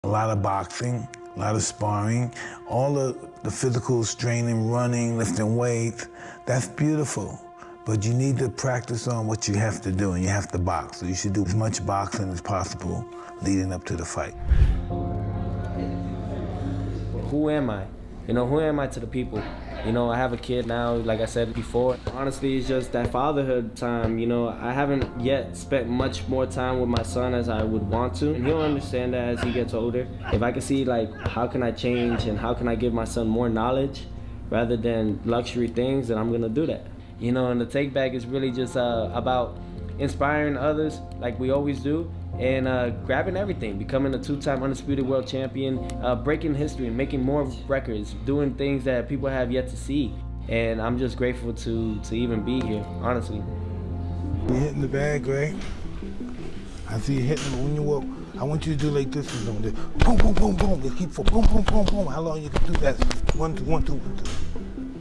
lot of boxing, a lot of sparring, all the physical straining, running, lifting weights. That's beautiful. But you need to practice on what you have to do, and you have to box. So you should do as much boxing as possible leading up to the fight. Who am I? You know, who am I to the people? You know, I have a kid now, like I said before. Honestly, it's just that fatherhood time. You know, I haven't yet spent much more time with my son as I would want to. And he'll understand that as he gets older. If I can see, like, how can I change and how can I give my son more knowledge rather than luxury things, then I'm gonna do that. You know, and the take back is really just about inspiring others like we always do, and grabbing everything, becoming a 2-time undisputed world champion, breaking history and making more records, doing things that people have yet to see. And I'm just grateful to even be here, honestly. You're hitting the bag, right? I see you hitting them when you walk. I want you to do like this. Boom, boom, boom, boom. They keep for boom, boom, boom, boom. How long you can do that? 1, 2, 1, 2, 1, 2.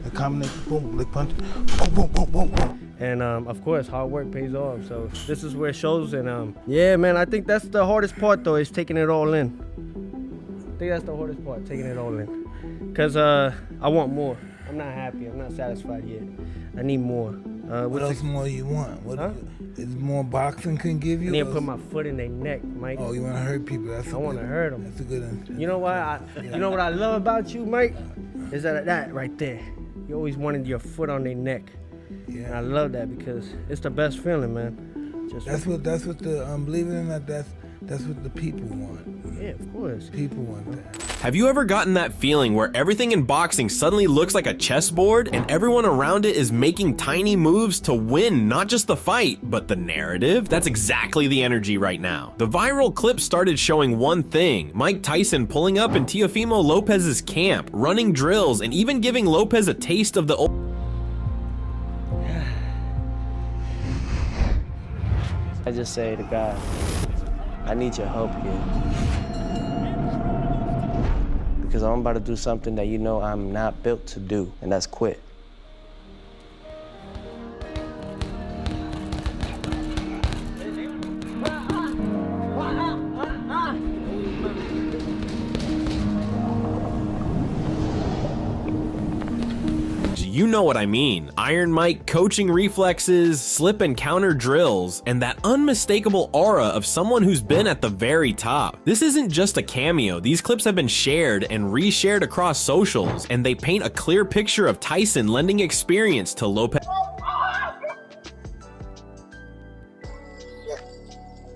A combination, boom, like punch, boom, boom, boom, boom, boom. And of course, hard work pays off. So this is where it shows. And yeah, man, I think that's the hardest part, though, is taking it all in. I think that's the hardest part, taking it all in. Because I want more. I'm not happy. I'm not satisfied yet. I need more. What else more you want? What is more boxing can give you? I need to put my foot in their neck, Mike. Oh, you want to hurt people? I want to hurt them. That's a good one. You know why? You know what I love about you, Mike? Is that right there. You always wanted your foot on their neck. Yeah. And I love that because it's the best feeling, man. That's what the believe it or not, that's what the people want. Yeah, of course. People want that. Have you ever gotten that feeling where everything in boxing suddenly looks like a chessboard and everyone around it is making tiny moves to win not just the fight, but the narrative? That's exactly the energy right now. The viral clip started showing one thing: Mike Tyson pulling up in Teofimo Lopez's camp, running drills, and even giving Lopez a taste of the old... I just say to God, I need your help here. Because I'm about to do something that you know I'm not built to do, and that's quit. You know what I mean. Iron Mike coaching reflexes, slip and counter drills, and that unmistakable aura of someone who's been at the very top. This isn't just a cameo. These clips have been shared and reshared across socials, and they paint a clear picture of Tyson lending experience to Lopez.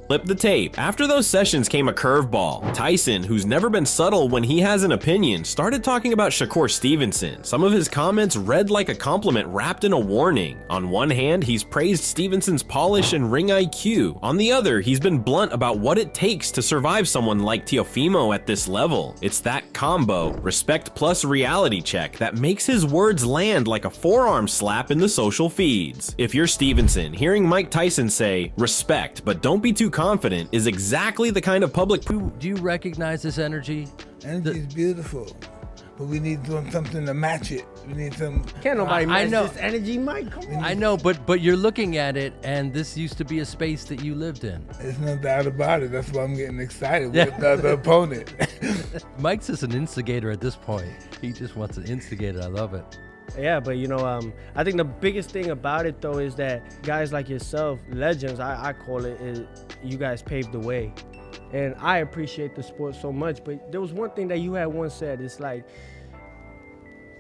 Flip the tape. After those sessions came a curveball. Tyson, who's never been subtle when he has an opinion, started talking about Shakur Stevenson. Some of his comments read like a compliment wrapped in a warning. On one hand, he's praised Stevenson's polish and ring IQ. On the other, he's been blunt about what it takes to survive someone like Teofimo at this level. It's that combo, respect plus reality check, that makes his words land like a forearm slap in the social feeds. If you're Stevenson, hearing Mike Tyson say, "Respect, but don't be too confident," is exactly the kind of public... Do you recognize this energy? Energy is beautiful, but we need something to match it. We need some... Can't nobody match this energy, Mike. Come on. I know, but you're looking at it, and this used to be a space that you lived in. There's no doubt about it. That's why I'm getting excited with the other opponent. Mike's just an instigator at this point. He just wants to instigate it. I love it. Yeah, but you know, I think the biggest thing about it though is that guys like yourself, legends, I call it, is you guys paved the way. And I appreciate the sport so much, but there was one thing that you had once said, it's like,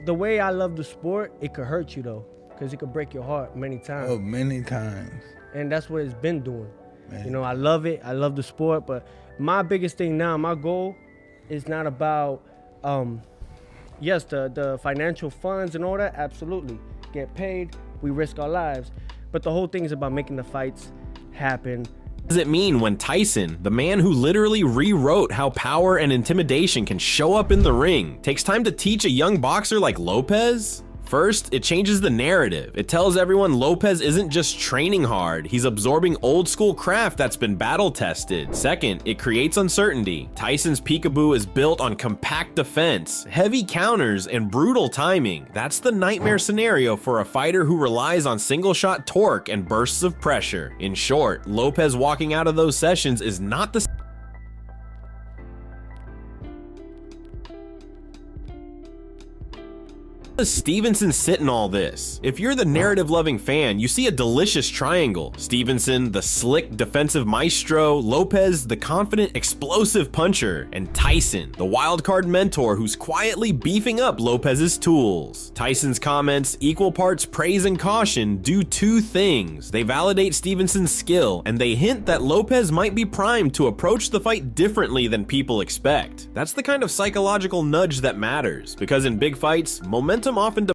the way I love the sport, it could hurt you though, because it could break your heart many times. Oh, many times. And that's what it's been doing. Man. You know, I love it, I love the sport, but my biggest thing now, my goal is not about, yes, the financial funds and all that, absolutely. Get paid, we risk our lives. But the whole thing is about making the fights happen. What does it mean when Tyson, the man who literally rewrote how power and intimidation can show up in the ring, takes time to teach a young boxer like Lopez? First, it changes the narrative. It tells everyone Lopez isn't just training hard, he's absorbing old school craft that's been battle tested. Second, it creates uncertainty. Tyson's peekaboo is built on compact defense, heavy counters, and brutal timing. That's the nightmare scenario for a fighter who relies on single shot torque and bursts of pressure. In short, Lopez walking out of those sessions is not the Does Stevenson sit in all this? If you're the narrative-loving fan, you see a delicious triangle. Stevenson, the slick defensive maestro, Lopez, the confident explosive puncher, and Tyson, the wildcard mentor who's quietly beefing up Lopez's tools. Tyson's comments, equal parts praise and caution, do two things. They validate Stevenson's skill, and they hint that Lopez might be primed to approach the fight differently than people expect. That's the kind of psychological nudge that matters, because in big fights, momentum often